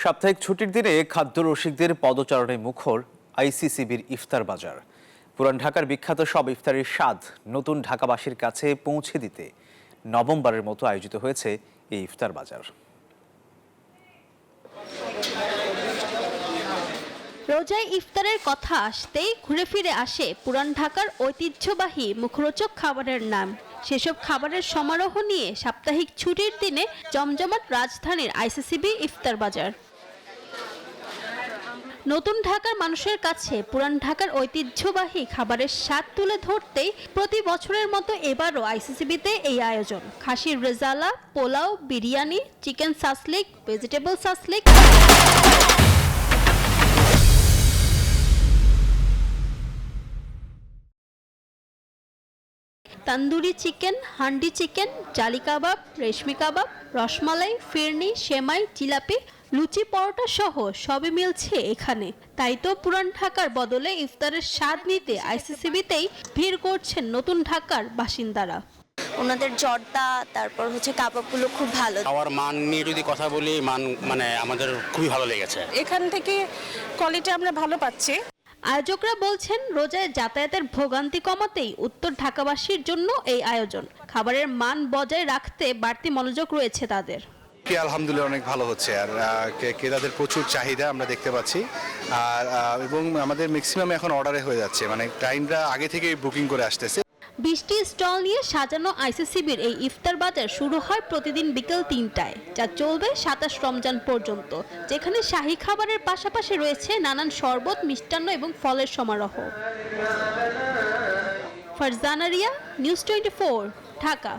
সাপ্তাহিক ছুটির দিনে খাদ্য রসিকদের পদচারণে মুখর আইসিসিবির ইফতার বাজার। পুরান ঢাকার বিখ্যাত সব ইফতারের স্বাদ নতুন ঢাকাবাসীর কাছে পৌঁছে দিতে নবমবারের মতো আয়োজিত হয়েছে এই ইফতার বাজার। রোজায় ইফতারের কথা আসতেই ঘুরে ফিরে আসে পুরান ঢাকার ঐতিহ্যবাহী মুখরোচক খাবারের নাম। সেসব খাবারের সমারোহ নিয়ে সাপ্তাহিক ছুটির দিনে জমজমাট রাজধানীর আইসিসিবি ইফতার বাজার। নতুন ঢাকার মানুষের কাছে পুরান ঢাকার ঐতিহ্যবাহী খাবারের স্বাদ তুলে ধরতেই প্রতি বছরের মতো এবারও আইসিসিবিতে এই আয়োজন। খাসির rezala, pulao, biryani, chicken shashlik, vegetable shashlik, tandoori chicken, handi chicken, জালি কাবাব, রেশমি কাবাব, রসমালাই, ফিরনি, সেমাই, জিলাপি, লুচি, পরোটা সহ সবই মিলছে এখানে। তাই তো পুরান ঢাকার বদলে ইফতারের স্বাদ নিতে আইসিসিবিতেই ভিড় করছেন নতুন ঢাকার বাসিন্দারা। ওনাদের জর্দা তারপর কাবাবগুলো খুব ভালো। খাওয়ার মান নিয়ে যদি কথা বলি, মান আমাদের খুবই ভালো লেগেছে। এখান থেকে কোয়ালিটি আমরা ভালো পাচ্ছি। আয়োজকরা বলছেন রোজায় যাতায়াতের ভোগান্তি কমাতেই উত্তর ঢাকাবাসীর জন্য এই আয়োজন। খাবারের মান বজায় রাখতে বাড়তি মনোযোগ রয়েছে তাদের। আলহামদুলিল্লাহ অনেক ভালো হচ্ছে, আর ক্রেতাদের প্রচুর চাহিদা আমরা দেখতে পাচ্ছি। আর এবং আমাদের ম্যাক্সিমাম এখন অর্ডারে হয়ে যাচ্ছে, ক্লায়েন্টরা আগে থেকেই বুকিং করে আসতেছে। 20টি স্টল নিয়ে সাজানো আইসিসিবির এই ইফতার বাজার শুরু হয় প্রতিদিন বিকেল 3টায়, যা চলবে 27 রমজান পর্যন্ত, যেখানে শাহী খাবারের পাশাপাশি রয়েছে নানান শরবত, মিষ্টান্ন এবং ফলের সমারোহ। ফারজানা রিয়া, নিউজ 24, ঢাকা।